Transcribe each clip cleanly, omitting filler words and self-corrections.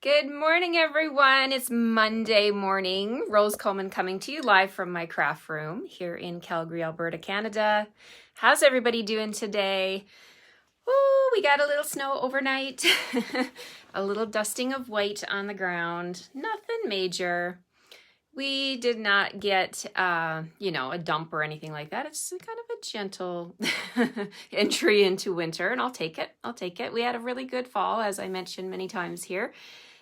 Good morning, everyone. It's Monday morning. Rose Coleman coming to you live from my craft room here in Calgary, Alberta, Canada. How's everybody doing today? Ooh, we got a little snow overnight. A little dusting of white on the ground. Nothing major. We did not get, a dump or anything like that. It's kind of a gentle entry into winter, and I'll take it. I'll take it. We had a really good fall, as I mentioned many times here,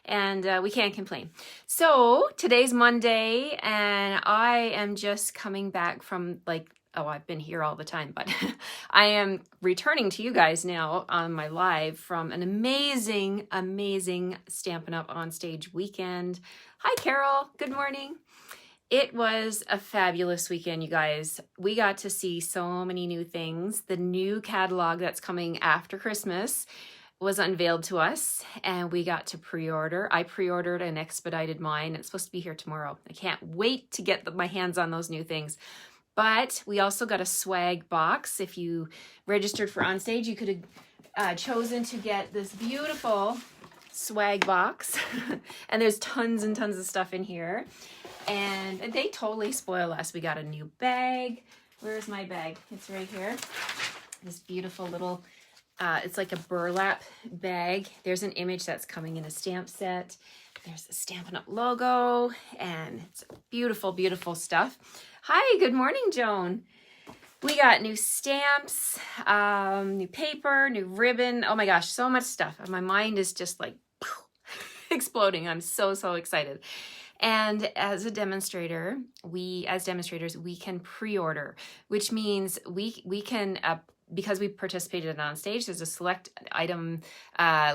and we can't complain. So today's Monday, and I am just coming back from I've been here all the time, but I am returning to you guys now on my live from an amazing, amazing Stampin' Up! On Stage weekend. Hi, Carol. Good morning. It was a fabulous weekend, you guys. We got to see so many new things. The new catalog that's coming after Christmas was unveiled to us, and we got to pre-order. I pre-ordered and expedited mine. It's supposed to be here tomorrow. I can't wait to get my hands on those new things. But we also got a swag box. If you registered for Onstage, you could have chosen to get this beautiful swag box. And there's tons and tons of stuff in here. And they totally spoil us. We got a new bag. Where's my bag? It's right here. This beautiful little, it's like a burlap bag. There's an image that's coming in a stamp set. There's the Stampin' Up! Logo, and it's beautiful, beautiful stuff. Hi, good morning, Joan. We got new stamps, new paper, new ribbon. Oh my gosh, so much stuff. My mind is just like exploding. I'm so excited. And as a demonstrator, we can pre-order, which means we can, because we participated on stage, there's a select item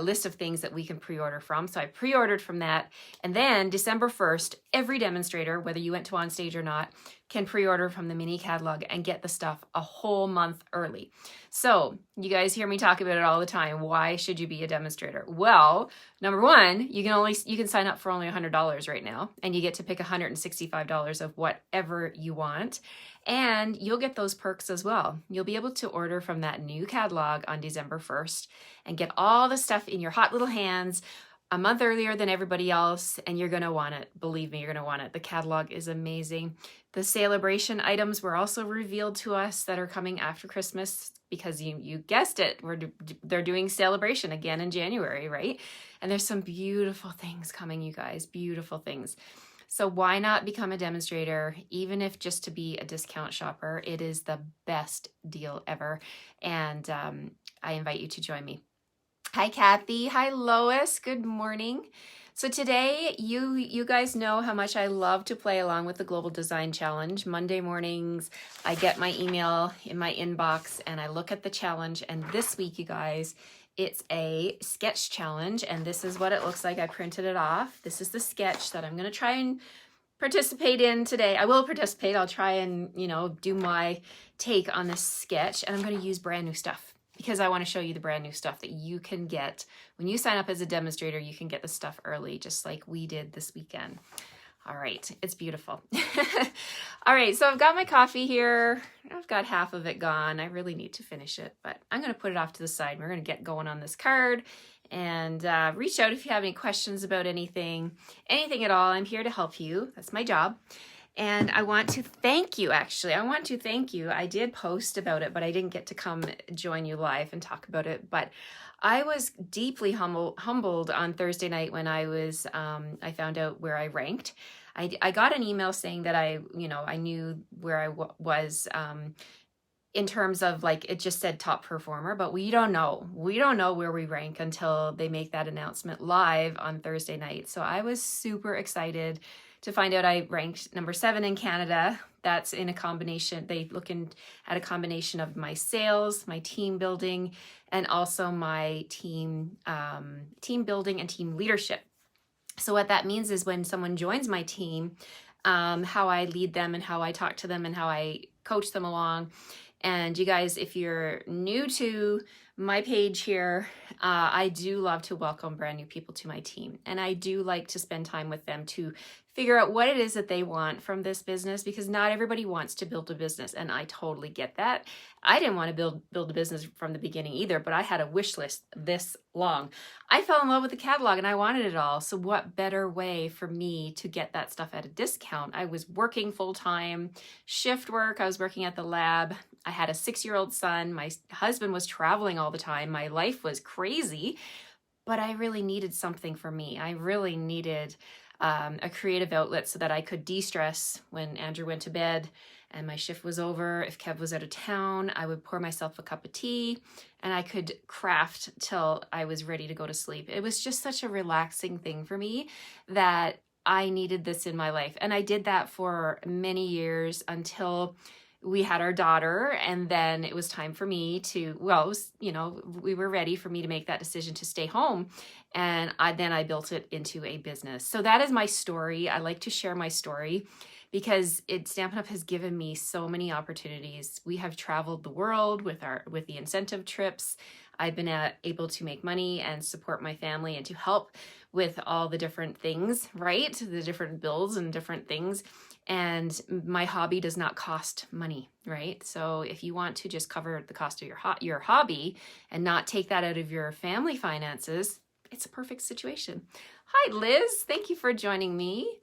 list of things that we can pre-order from. So I pre-ordered from that. And then December 1st, every demonstrator, whether you went to on stage or not, can pre-order from the mini catalog and get the stuff a whole month early. So you guys hear me talk about it all the time. Why should you be a demonstrator? Well, number one, you can sign up for only $100 right now, and you get to pick $165 of whatever you want. And you'll get those perks as well. You'll be able to order from that new catalog on December 1st and get all the stuff in your hot little hands a month earlier than everybody else, and you're going to want it. Believe me, you're going to want it. The catalog is amazing. The celebration items were also revealed to us that are coming after Christmas, because you guessed it, they're doing celebration again in January, right? And there's some beautiful things coming, you guys, beautiful things. So why not become a demonstrator, even if just to be a discount shopper? It is the best deal ever, and I invite you to join me. Hi, Kathy. Hi, Lois. Good morning. So today, you guys know how much I love to play along with the Global Design Challenge. Monday mornings, I get my email in my inbox and I look at the challenge. And this week, you guys, it's a sketch challenge. And this is what it looks like. I printed it off. This is the sketch that I'm going to try and participate in today. I will participate. I'll try and, do my take on this sketch. And I'm going to use brand new stuff, because I want to show you the brand new stuff that you can get. When you sign up as a demonstrator, you can get the stuff early, just like we did this weekend. All right, it's beautiful. All right, so I've got my coffee here. I've got half of it gone. I really need to finish it, but I'm going to put it off to the side. We're going to get going on this card, and reach out if you have any questions about anything at all. I'm here to help you. That's my job. And I want to thank you, actually. I did post about it, but I didn't get to come join you live and talk about it. But I was deeply humbled on Thursday night when I found out where I ranked. I got an email saying that I knew where I was in terms of, it just said top performer, but we don't know. We don't know where we rank until they make that announcement live on Thursday night. So I was super excited to find out I ranked number 7 in Canada. That's in a combination, they look at a combination of my sales, my team building, and also my team building and team leadership. So what that means is when someone joins my team, how I lead them and how I talk to them and how I coach them along. And you guys, if you're new to my page here, I do love to welcome brand new people to my team. And I do like to spend time with them to figure out what it is that they want from this business, because not everybody wants to build a business, and I totally get that. I didn't want to build a business from the beginning either, but I had a wish list this long. I fell in love with the catalog and I wanted it all. So what better way for me to get that stuff at a discount? I was working full-time, shift work. I was working at the lab. I had a 6-year-old son. My husband was traveling all the time. My life was crazy, but I really needed something for me. I really needed a creative outlet so that I could de-stress when Andrew went to bed and my shift was over. If Kev was out of town, I would pour myself a cup of tea and I could craft till I was ready to go to sleep. It was just such a relaxing thing for me that I needed this in my life. And I did that for many years until we had our daughter, and then it was time for me to, well, it was, you know, we were ready for me to make that decision to stay home. And then I built it into a business. So that is my story. I like to share my story because Stampin' Up! Has given me so many opportunities. We have traveled the world with the incentive trips. I've been able to make money and support my family and to help with all the different things, right? The different bills and different things. And my hobby does not cost money, right? So if you want to just cover the cost of your hobby and not take that out of your family finances, it's a perfect situation. Hi, Liz. Thank you for joining me.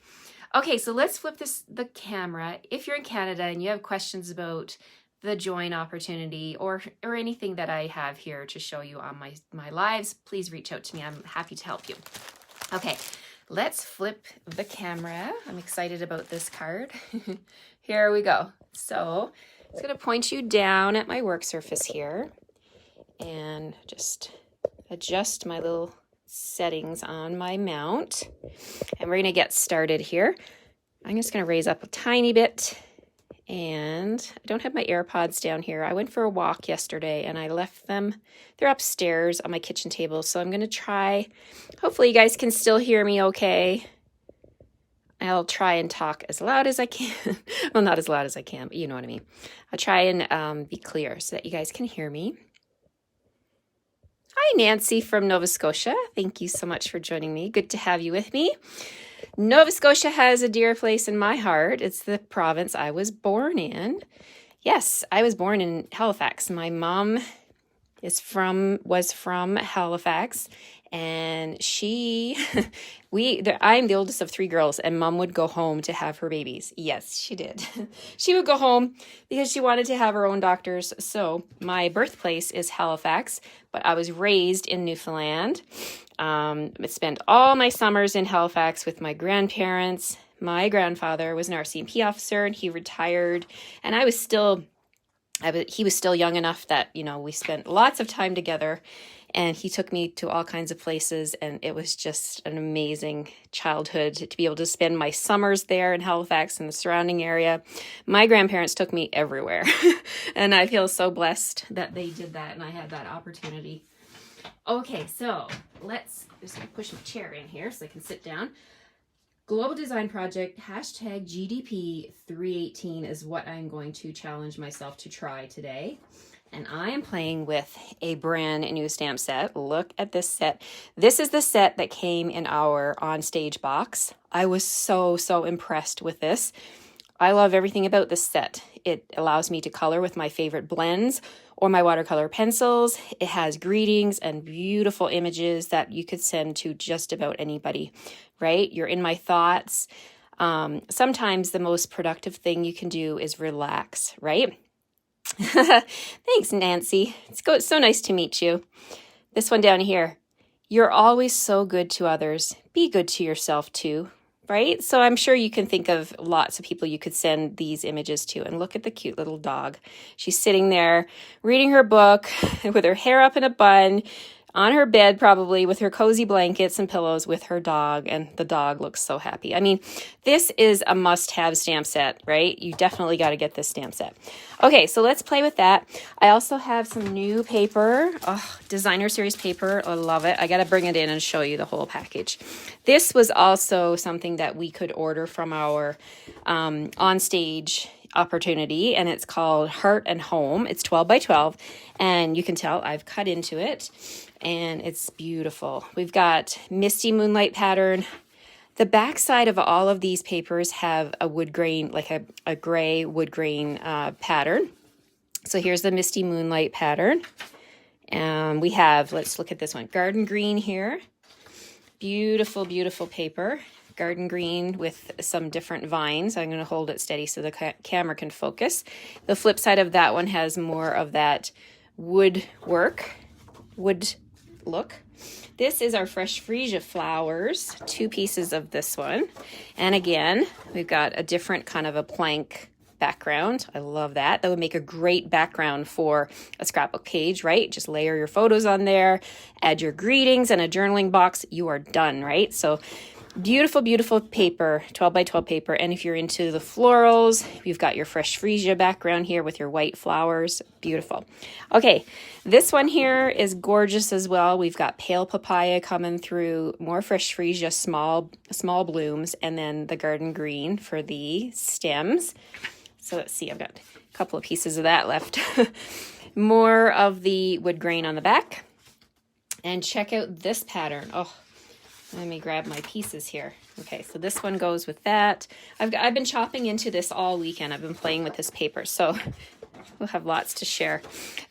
Okay, so let's flip the camera. If you're in Canada and you have questions about the join opportunity or anything that I have here to show you on my lives, please reach out to me. I'm happy to help you. Okay, let's flip the camera. I'm excited about this card. Here we go. So it's going to point you down at my work surface here and just adjust my little settings on my mount. And we're going to get started here. I'm just going to raise up a tiny bit. And I don't have my AirPods down here. I went for a walk yesterday and I left them. They're upstairs on my kitchen table. So I'm going to try. Hopefully you guys can still hear me okay. I'll try and talk as loud as I can. Well, not as loud as I can, but you know what I mean. I'll try and be clear so that you guys can hear me. Hi, Nancy from Nova Scotia. Thank you so much for joining me. Good to have you with me. Nova Scotia has a dear place in my heart. It's the province I was born in. Yes, I was born in Halifax. My mom was from Halifax, and I'm the oldest of 3 girls, and Mom would go home to have her babies. Yes, she did. She would go home because she wanted to have her own doctors. So my birthplace is Halifax, but I was raised in Newfoundland. I spent all my summers in Halifax with my grandparents. My grandfather was an RCMP officer, and he retired, and he was still young enough that, you know, we spent lots of time together, and he took me to all kinds of places, and it was just an amazing childhood to be able to spend my summers there in Halifax and the surrounding area. My grandparents took me everywhere, and I feel so blessed that they did that and I had that opportunity. Okay, so let's just push my chair in here so I can sit down. Global Design Project, #GDP 318 is what I'm going to challenge myself to try today. And I am playing with a brand new stamp set. Look at this set. This is the set that came in our on-stage box. I was so impressed with this. I love everything about this set. It allows me to color with my favorite blends or my watercolor pencils. It has greetings and beautiful images that you could send to just about anybody, right? You're in my thoughts. Sometimes the most productive thing you can do is relax, right? Thanks, Nancy. It's so nice to meet you. This one down here. You're always so good to others. Be good to yourself too. Right? So I'm sure you can think of lots of people you could send these images to. And look at the cute little dog. She's sitting there reading her book with her hair up in a bun on her bed, probably with her cozy blankets and pillows with her dog. And the dog looks so happy. I mean, this is a must-have stamp set, right? You definitely got to get this stamp set. Okay, so let's play with that. I also have some new paper, designer series paper. I love it. I got to bring it in and show you the whole package. This was also something that we could order from our on-stage opportunity, and it's called Heart and Home. It's 12 by 12, and you can tell I've cut into it, and it's beautiful. We've got Misty Moonlight pattern. The back side of all of these papers have a wood grain, like a gray wood grain pattern. So here's the Misty Moonlight pattern. We have, let's look at this one, garden green here. Beautiful, beautiful paper. Garden green with some different vines. I'm going to hold it steady so the camera can focus. The flip side of that one has more of that wood look. This is our fresh freesia flowers, 2 pieces of this one. And again, we've got a different kind of a plank background. I love that. That would make a great background for a scrapbook page, right? Just layer your photos on there, add your greetings and a journaling box. You are done, right? So beautiful, beautiful paper, 12 by 12 paper. And if you're into the florals, you've got your fresh freesia background here with your white flowers. Beautiful. Okay, this one here is gorgeous as well. We've got pale papaya coming through, more fresh freesia, small blooms, and then the garden green for the stems. So let's see, I've got a couple of pieces of that left. More of the wood grain on the back. And check out this pattern. Oh, let me grab my pieces here. Okay, so this one goes with that. I've been chopping into this all weekend. I've been playing with this paper, so we'll have lots to share.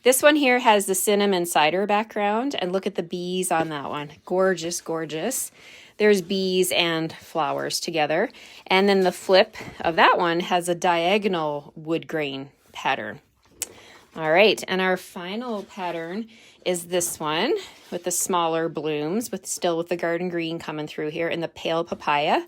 This one here has the cinnamon cider background, and look at the bees on that one. Gorgeous, gorgeous. There's bees and flowers together. And then the flip of that one has a diagonal wood grain pattern. All right, and our final pattern is this one with the smaller blooms, still with the garden green coming through here in the pale papaya.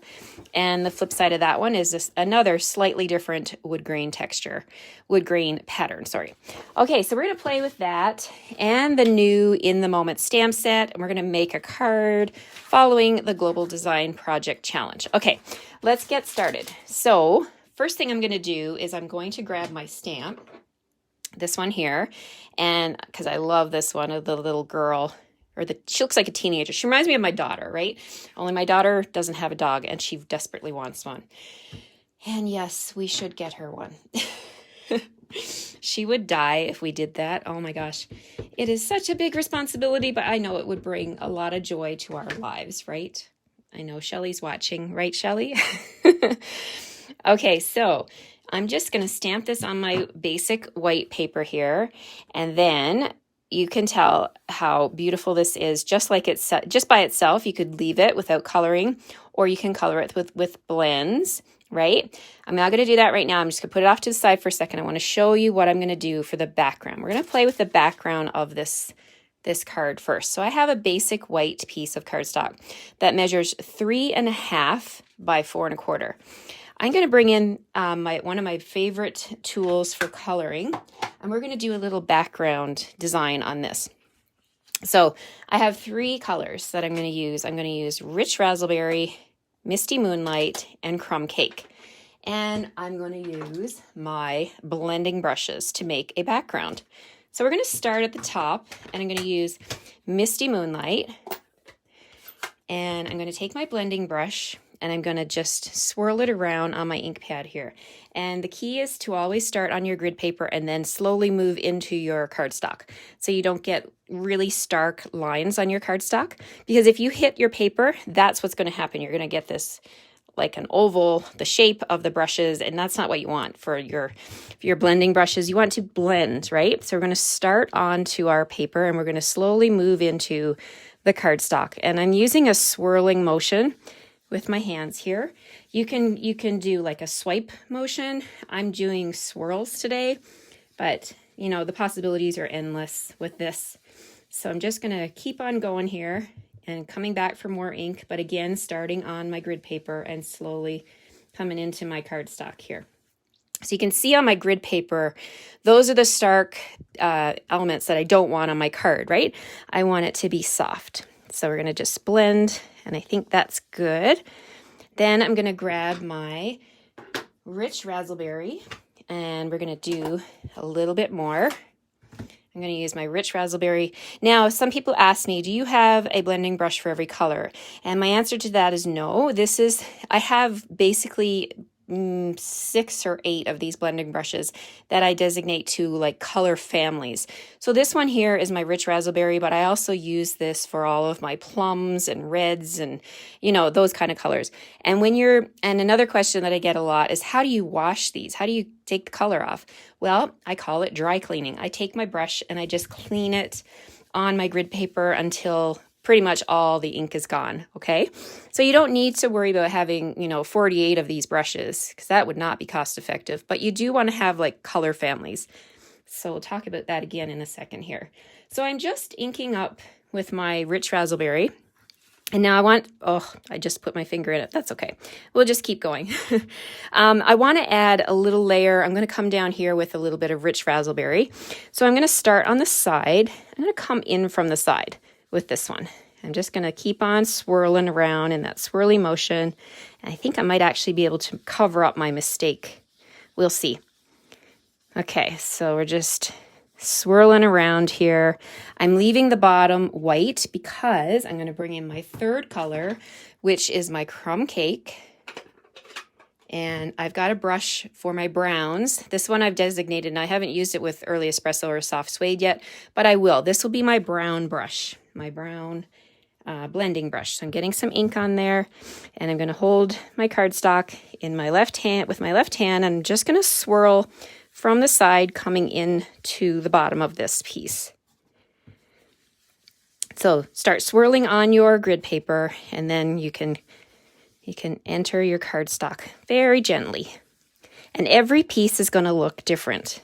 And the flip side of that one is this another slightly different wood grain pattern, sorry. Okay, so we're gonna play with that and the new In the Moment stamp set, and we're gonna make a card following the Global Design Project Challenge. Okay, let's get started. So first thing I'm gonna do is I'm going to grab my stamp, this one here, and because I love this one of the little girl, she looks like a teenager. She reminds me of my daughter, right? Only my daughter doesn't have a dog and she desperately wants one. And yes, we should get her one. She would die if we did that. Oh my gosh. It is such a big responsibility, but I know it would bring a lot of joy to our lives, right? I know Shelly's watching, right, Shelly? Okay, so I'm just going to stamp this on my basic white paper here, and then you can tell how beautiful this is. Just like it's just by itself, you could leave it without coloring, or you can color it with blends, right? I'm not going to do that right now. I'm just going to put it off to the side for a second. I want to show you what I'm going to do for the background. We're going to play with the background of this card first. So I have a basic white piece of cardstock that measures 3.5 by 4 1/4. I'm going to bring in one of my favorite tools for coloring, and we're going to do a little background design on this. So I have 3 colors that I'm going to use. I'm going to use Rich Razzleberry, Misty Moonlight, and Crumb Cake. And I'm going to use my blending brushes to make a background. So we're going to start at the top, and I'm going to use Misty Moonlight, and I'm going to take my blending brush, and I'm going to just swirl it around on my ink pad here. And the key is to always start on your grid paper and then slowly move into your cardstock, so you don't get really stark lines on your cardstock, because if you hit your paper, that's what's going to happen. You're going to get this like an oval, the shape of the brushes, and that's not what you want for your blending brushes. You want to blend, right? So we're going to start onto our paper, and we're going to slowly move into the cardstock. And I'm using a swirling motion with my hands here. You can do like a swipe motion. I'm doing swirls today, but you know, the possibilities are endless with this. So I'm just gonna keep on going here and coming back for more ink, but again, starting on my grid paper and slowly coming into my cardstock here. So you can see on my grid paper, those are the stark elements that I don't want on my card, right? I want it to be soft. So we're gonna just blend, and I think that's good. Then I'm gonna grab my Rich Razzleberry, and we're gonna do a little bit more. I'm going to use my Rich Razzleberry. Now, some people ask me, do you have a blending brush for every color? And my answer to that is no. I have basically 6 or 8 of these blending brushes that I designate to like color families. So this one here is my rich raspberry, but I also use this for all of my plums and reds and, you know, those kind of colors. And and another question that I get a lot is, how do you wash these? How do you take the color off? Well, I call it dry cleaning. I take my brush and I just clean it on my grid paper until pretty much all the ink is gone, okay? So you don't need to worry about having, 48 of these brushes, because that would not be cost effective, but you do want to have like color families. So we'll talk about that again in a second here. So I'm just inking up with my rich raspberry. And now I just put my finger in it. That's okay. We'll just keep going. I want to add a little layer. I'm going to come down here with a little bit of rich raspberry. So I'm going to start on the side. I'm going to come in from the side with this one. I'm just going to keep on swirling around in that swirly motion. And I think I might actually be able to cover up my mistake. We'll see. Okay, so we're just swirling around here. I'm leaving the bottom white because I'm going to bring in my third color, which is my crumb cake. And I've got a brush for my browns. This one I've designated, and I haven't used it with early espresso or soft suede yet, but I will. This will be my brown brush, my brown blending brush. So I'm getting some ink on there, and I'm going to hold my cardstock in my left hand with my left hand. I'm just going to swirl from the side coming in to the bottom of this piece. So start swirling on your grid paper, and then you can enter your cardstock very gently. And every piece is going to look different.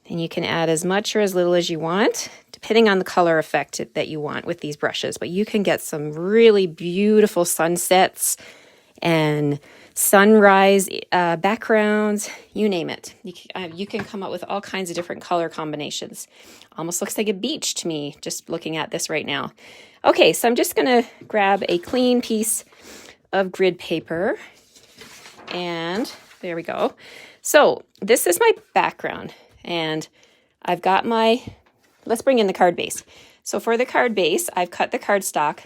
And you can add as much or as little as you want, depending on the color effect that you want with these brushes. But you can get some really beautiful sunsets and sunrise backgrounds, you name it. You can come up with all kinds of different color combinations. Almost looks like a beach to me, just looking at this right now. Okay, so I'm just going to grab a clean piece of grid paper, and there we go. So this is my background, and I've got let's bring in the card base. So for the card base, I've cut the cardstock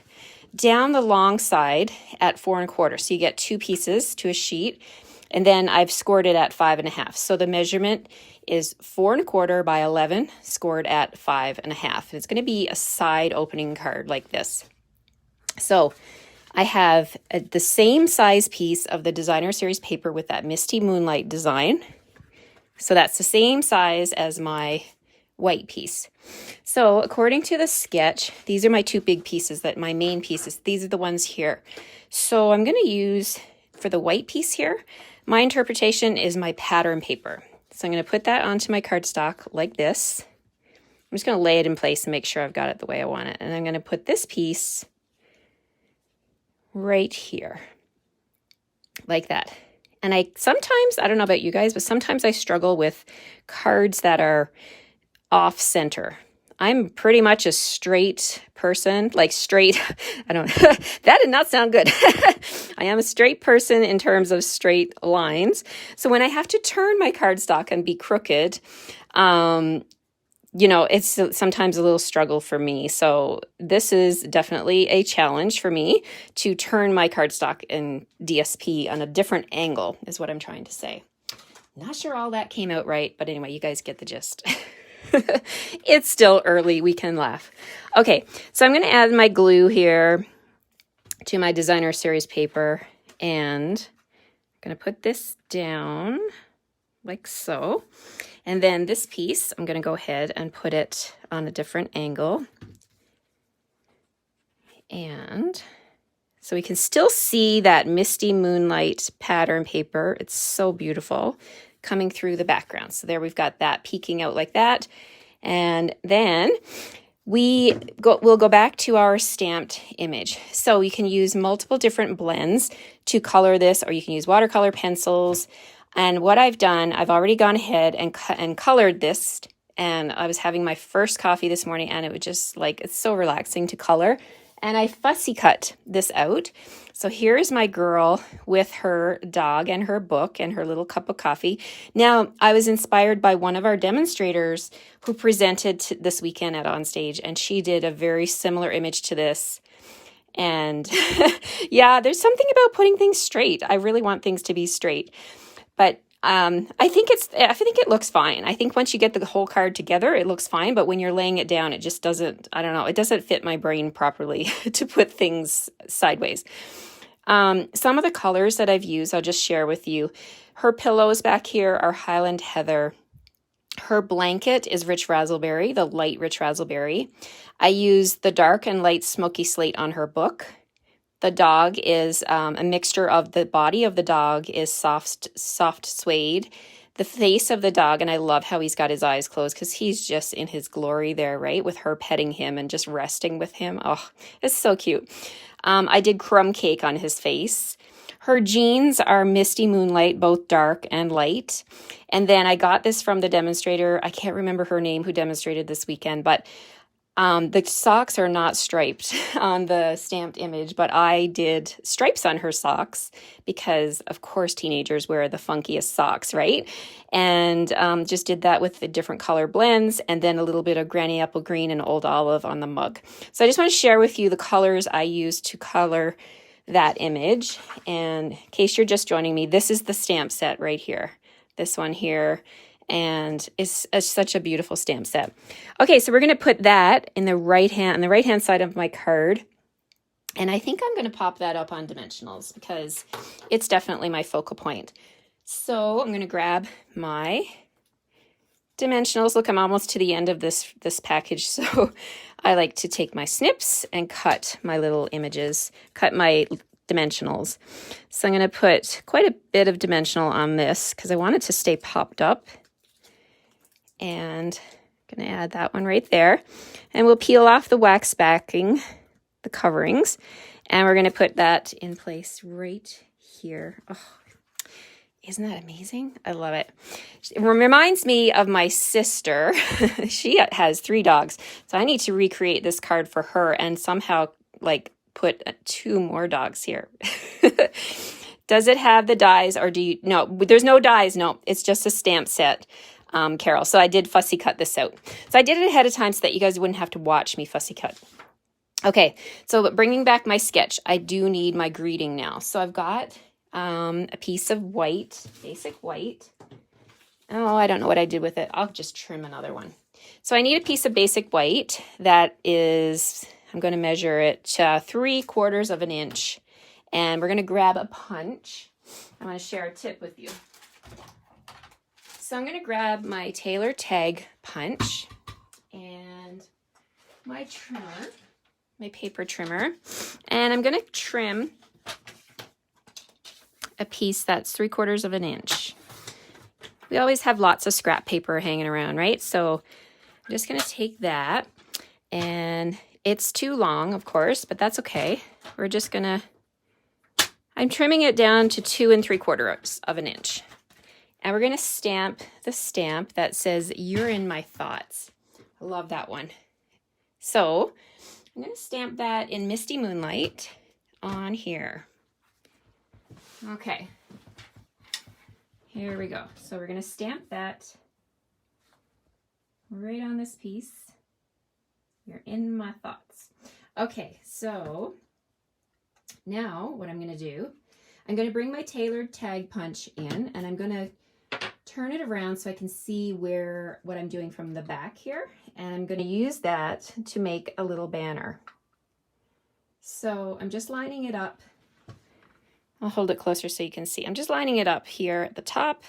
down the long side at 4 1/4. So you get 2 pieces to a sheet, and then I've scored it at 5 1/2. So the measurement is 4 1/4 by 11, scored at 5 1/2. It's going to be a side opening card like this. So I have the same size piece of the designer series paper with that Misty Moonlight design. So that's the same size as my white piece. So according to the sketch, these are my 2 big pieces, my main pieces. These are the ones here. So I'm going to use, for the white piece here, my interpretation is my pattern paper. So I'm going to put that onto my cardstock like this. I'm just going to lay it in place and make sure I've got it the way I want it. And I'm going to put this piece right here, like that. And I don't know about you guys, but sometimes I struggle with cards that are off center. I'm pretty much a straight person, like straight, that did not sound good. I am a straight person in terms of straight lines. So when I have to turn my cardstock and be crooked, it's sometimes a little struggle for me. So this is definitely a challenge for me to turn my cardstock in DSP on a different angle, is what I'm trying to say. Not sure all that came out right, but anyway, you guys get the gist. It's still early. We can laugh. Okay, so I'm going to add my glue here to my designer series paper, and I'm going to put this down like so. And then this piece, I'm going to go ahead and put it on a different angle. And so we can still see that Misty Moonlight pattern paper. It's so beautiful coming through the background. So there we've got that peeking out like that. And then we'll go back to our stamped image. So you can use multiple different blends to color this, or you can use watercolor pencils. And what I've done, I've already gone ahead and colored this. And I was having my first coffee this morning, and it was just it's so relaxing to color. And I fussy cut this out. So here's my girl with her dog and her book and her little cup of coffee. Now, I was inspired by one of our demonstrators who presented this weekend at Onstage, and she did a very similar image to this. And yeah, there's something about putting things straight. I really want things to be straight. But I think it looks fine. I think once you get the whole card together, it looks fine. But when you're laying it down, it just doesn't, I don't know, it doesn't fit my brain properly to put things sideways. Some of the colors that I've used, I'll just share with you. Her pillows back here are Highland Heather. Her blanket is Rich Razzleberry, the light Rich Razzleberry. I used the dark and light Smoky Slate on her book. The dog is a mixture of the body of the dog is soft suede. The face of the dog, and I love how he's got his eyes closed because he's just in his glory there, right? With her petting him and just resting with him. Oh, it's so cute. I did crumb cake on his face. Her jeans are Misty Moonlight, both dark and light. And then I got this from the demonstrator. I can't remember her name who demonstrated this weekend, but the socks are not striped on the stamped image, but I did stripes on her socks because, of course, teenagers wear the funkiest socks, right? And just did that with the different color blends and then a little bit of Granny Apple Green and Old Olive on the mug. So I just want to share with you the colors I used to color that image. And in case you're just joining me, this is the stamp set right here. This one here. And it's such a beautiful stamp set. Okay, so we're going to put that in the right hand, on the right-hand side of my card. And I think I'm going to pop that up on dimensionals because it's definitely my focal point. So I'm going to grab my dimensionals. Look, I'm almost to the end of this package. So I like to take my snips and cut my little images, cut my dimensionals. So I'm going to put quite a bit of dimensional on this because I want it to stay popped up. And I'm going to add that one right there. And we'll peel off the wax backing, the coverings, and we're going to put that in place right here. Oh, isn't that amazing? I love it. It reminds me of my sister. She has 3 dogs. So I need to recreate this card for her and somehow like put 2 more dogs here. Does it have the dies or do you? No, there's no dies. No, it's just a stamp set. Carol. So I did fussy cut this out. So I did it ahead of time so that you guys wouldn't have to watch me fussy cut. Okay, so bringing back my sketch, I do need my greeting now. So I've got a piece of white, basic white. Oh, I don't know what I did with it. I'll just trim another one. So I need a piece of basic white that is, I'm going to measure it 3/4 of an inch. And we're going to grab a punch. I want to share a tip with you. So I'm going to grab my Taylor Tag punch and my trimmer, my paper trimmer, and I'm going to trim a piece that's 3/4 of an inch. We always have lots of scrap paper hanging around, right? So I'm just going to take that, and it's too long, of course, but that's okay. We're just going to, I'm trimming it down to 2 3/4 of an inch. And we're going to stamp the stamp that says, "You're in my thoughts." I love that one. So I'm going to stamp that in Misty Moonlight on here. Okay. Here we go. So we're going to stamp that right on this piece. You're in my thoughts. Okay, so now what I'm going to do, I'm going to bring my tailored tag punch in, and I'm going to turn it around so I can see what I'm doing from the back here. And I'm going to use that to make a little banner. So I'm just lining it up. I'll hold it closer so you can see. I'm just lining it up here at the top,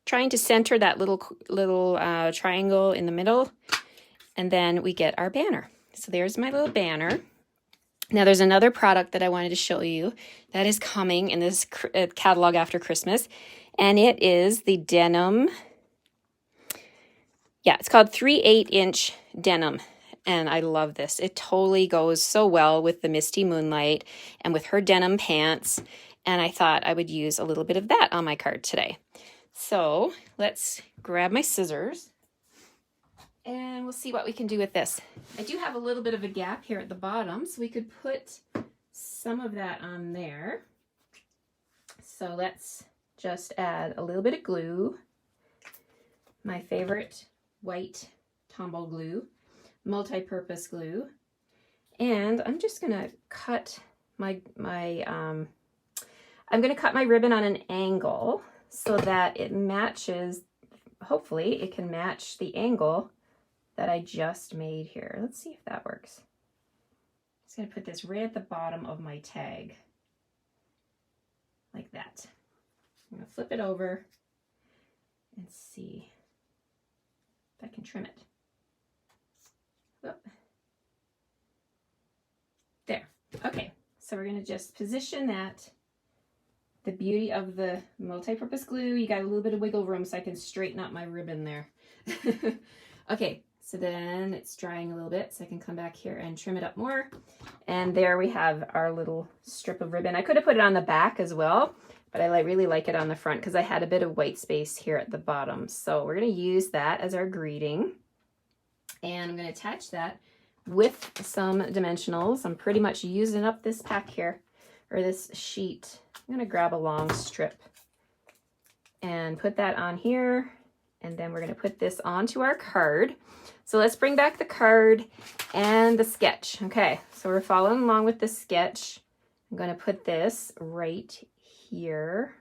trying to center that little triangle in the middle. And then we get our banner. So there's my little banner. Now there's another product that I wanted to show you that is coming in this catalog after Christmas. And it is the denim. Yeah, it's called 3/8 inch denim. And I love this. It totally goes so well with the Misty Moonlight and with her denim pants. And I thought I would use a little bit of that on my card today. So let's grab my scissors and we'll see what we can do with this. I do have a little bit of a gap here at the bottom, so we could put some of that on there. So let's just add a little bit of glue, my favorite white Tombow glue, multi-purpose glue, And I'm just gonna cut I'm gonna cut my ribbon on an angle so that it matches, hopefully it can match the angle that I just made here. Let's see if that works. I'm just gonna put this right at the bottom of my tag, like that. I'm gonna flip it over and see if I can trim it. Whoop. There, okay. So we're gonna just position that. The beauty of the multi-purpose glue, you got a little bit of wiggle room so I can straighten up my ribbon there. Okay, so then it's drying a little bit so I can come back here and trim it up more. And there we have our little strip of ribbon. I could have put it on the back as well, but I really like it on the front because I had a bit of white space here at the bottom. So we're gonna use that as our greeting. And I'm gonna attach that with some dimensionals. I'm pretty much using up this pack here, or this sheet. I'm gonna grab a long strip and put that on here, and then we're gonna put this onto our card. So let's bring back the card and the sketch. Okay, so we're following along with the sketch. I'm gonna put this right here,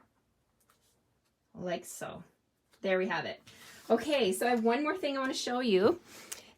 like so. There we have it. Okay, so I have one more thing I wanna show you.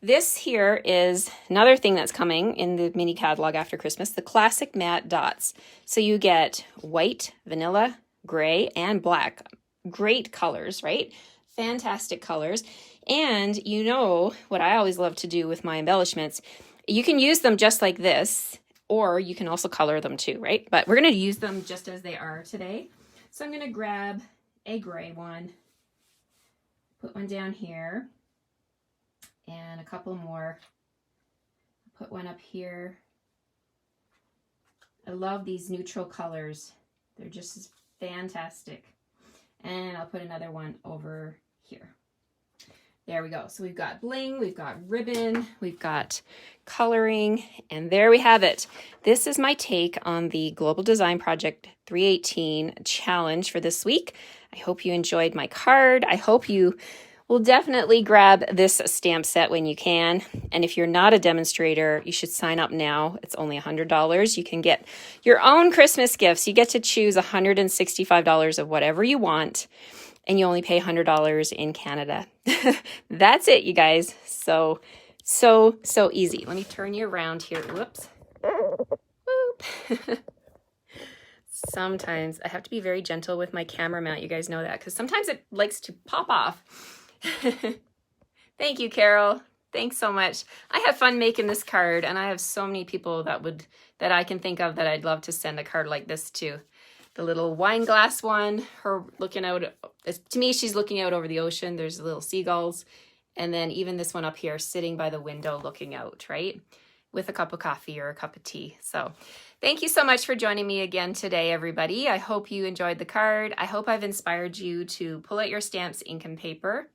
This here is another thing that's coming in the mini catalog after Christmas, the classic matte dots. So you get white, vanilla, gray, and black. Great colors, right? Fantastic colors. And you know what I always love to do with my embellishments, you can use them just like this, or you can also color them too, right? But we're gonna use them just as they are today. So I'm gonna grab a gray one, put one down here, and a couple more. Put one up here. I love these neutral colors. They're just fantastic. And I'll put another one over here. There we go. So we've got bling, we've got ribbon, we've got coloring, and there we have it. This is my take on the Global Design Project 318 challenge for this week. I hope you enjoyed my card. I hope you will definitely grab this stamp set when you can. And if you're not a demonstrator, you should sign up now. It's only $100. You can get your own Christmas gifts. You get to choose $165 of whatever you want, and you only pay $100 in Canada. That's it, you guys. So easy. Let me turn you around here. Whoops. Whoop. Sometimes I have to be very gentle with my camera mount. You guys know that, because sometimes it likes to pop off. Thank you, Carol. Thanks so much. I have fun making this card, and I have so many people that I can think of that I'd love to send a card like this to. The little wine glass one, her looking out, to me, she's looking out over the ocean. There's little seagulls. And then even this one up here, sitting by the window looking out, right? With a cup of coffee or a cup of tea. So thank you so much for joining me again today, everybody. I hope you enjoyed the card. I hope I've inspired you to pull out your stamps, ink, and paper.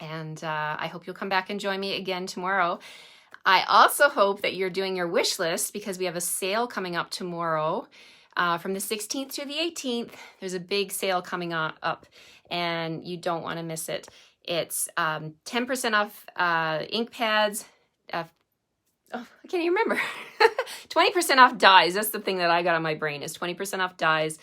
And I hope you'll come back and join me again tomorrow. I also hope that you're doing your wish list, because we have a sale coming up tomorrow from the 16th to the 18th. There's a big sale coming up, and you don't want to miss it. It's 10% off ink pads. I can't even remember. 20% off dies. That's the thing that I got on my brain, is 20% off dies,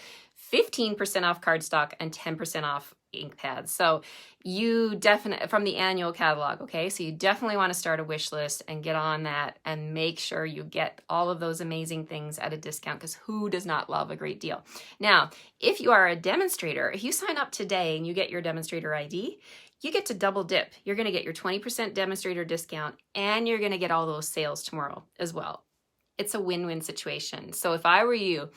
15% off cardstock, and 10% off ink pads. So you definitely, from the annual catalog, okay? So you definitely want to start a wish list and get on that and make sure you get all of those amazing things at a discount, because who does not love a great deal? Now, if you are a demonstrator, if you sign up today and you get your demonstrator ID, you get to double dip. You're going to get your 20% demonstrator discount, and you're going to get all those sales tomorrow as well. It's a win-win situation. So if I were you,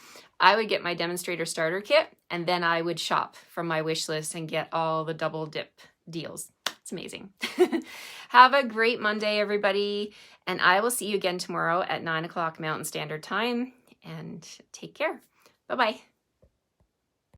I would get my demonstrator starter kit, and then I would shop from my wish list and get all the double dip deals. It's amazing. Have a great Monday, everybody. And I will see you again tomorrow at 9 o'clock Mountain Standard Time. And take care. Bye-bye.